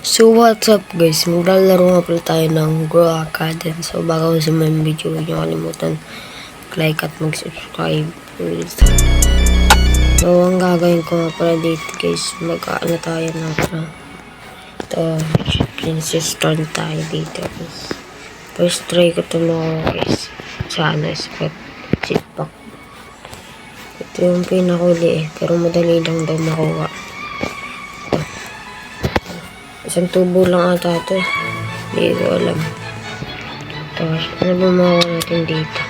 So what's up guys, maglalaro nga pala tayo ng Grow Academy. So bago sa mga video, huwag niyo kalimutan like at mag-subscribe. So ang gagawin ko nga pala dito guys, mag-ano tayo na pala. Ito, princess turn tayo dito guys. First try ko ito mga guys. Sana spot sitpak. Ito yung pinakuli pero madali lang daw makuha. Isang tubo lang ata ito eh. Hindi ko alam. Tapos, ano ba makuha natin dito?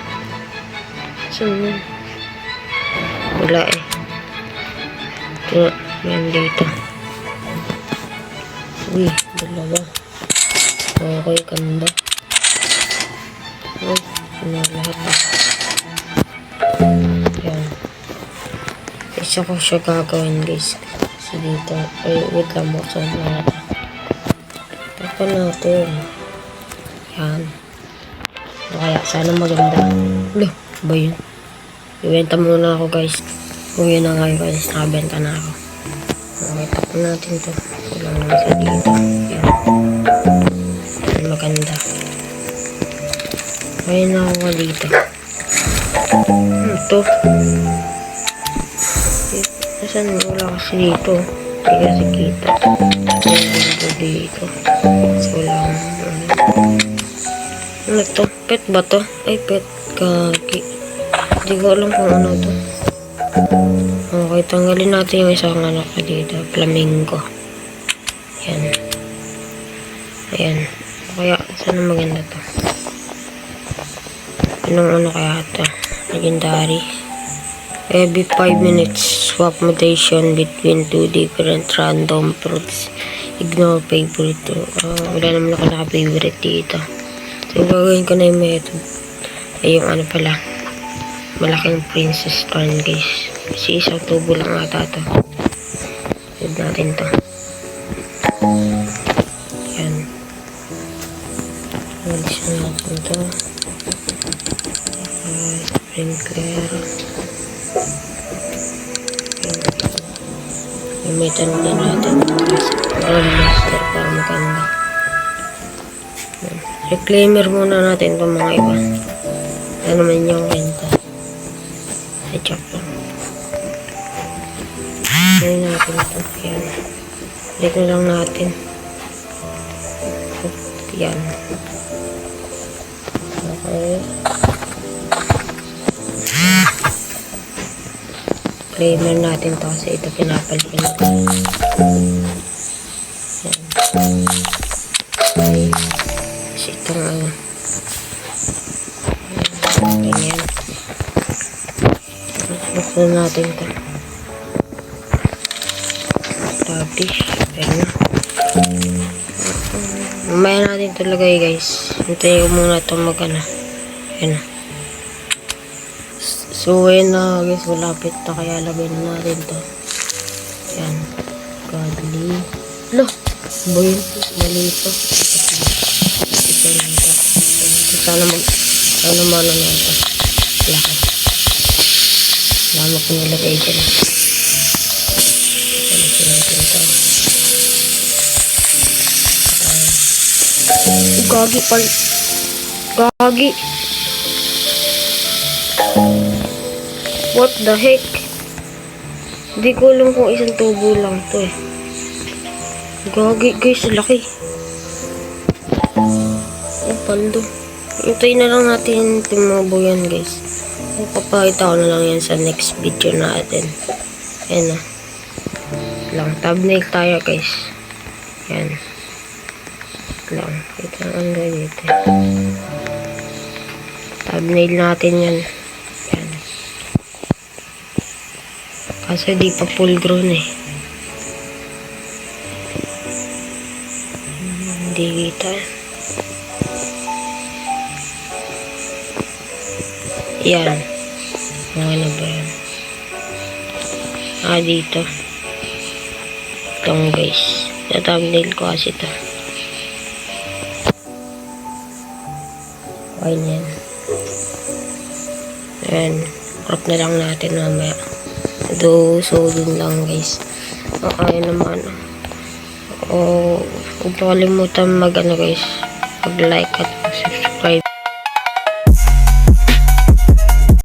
Saan yun? Wala eh. Ito, yan dito. Uy, dalawa. Okay, ganda. Uy, ano lahat ah. Yan. Isa ko siya gagawin guys. Kasi dito. Ay, wait lang mo. Saan natin? Tapan natin. Yan. Kaya, sana maganda. Ulo, ba yun? Ibenta muna ako guys. Kung yun na nga guys, nakabenta na ako. Okay, tapan natin to. Kulang naman sa dito. Yan. Yan, maganda. Kaya na ako dito. Ito. Nasaan wala kasi dito? Hindi kasi kita. Dito. So lang. Ano to? Pet ba to? Ay, pet. Kaki. Hindi ko alam kung ano to. Okay, tanggalin natin yung isang anak ka dito. Flamingo. Yan. Ayan. Kaya, sana maganda to. Anong ano kaya ito? Legendary. Every 5 minutes, swap mutation between two different random fruits. Ignore favorite. Wala naman ako naka-favorite dito. So, gagawin ko na yung method. Ay, yung ano pala. Malaking princess turn, guys. Kasi isang tubo lang ata ito. Huwag natin to. Yan. Alis na natin to. Sprinkler. Gamitan din natin Ground Master para maganda. Reclaimer muna natin itong mga iba. Ano naman yung renta. Ay, chop lang. Gawin natin ito. Yan. Balik na lang natin. Yan. Okay. Reclaimer natin to kasi ito pinapalikin natin. Yan. Okay. Kasi itong ano. Ganyan. Buksan natin ito. Tabish. Ganyan. Mamaya natin ito lagay guys. Hintayin ko muna ito magana. Yan. So, ayun na guys, malapit na kaya lagay na natin to. Yan. Godly. Lo! Boy, mali ito. Ito na ito. Sana mana na ito. Laki. Lama ko nilagay dyan. Gagi pal. Gagi. What the heck? Hindi ko alam kung isang tubo lang to eh. Gagi guys, laki. Ang paldo. Hintayin na lang natin tumubo yan guys. Papakita ko na lang yan sa next video natin. Ayan na. Lang, thumbnail tayo guys. Yan. Lang, kita ang ganito. Thumbnail natin yan. Kasi di pa full grown eh. Hindi kita. Yan. Ano ba yan? Dito. Itong guys. Sa thumbnail ko kasi ito. Okay na yan. Yan. Crop na lang natin mamaya. So dun lang guys. Ayun naman. Huwag niyo kalimutan mag ano guys, mag like at mag subscribe.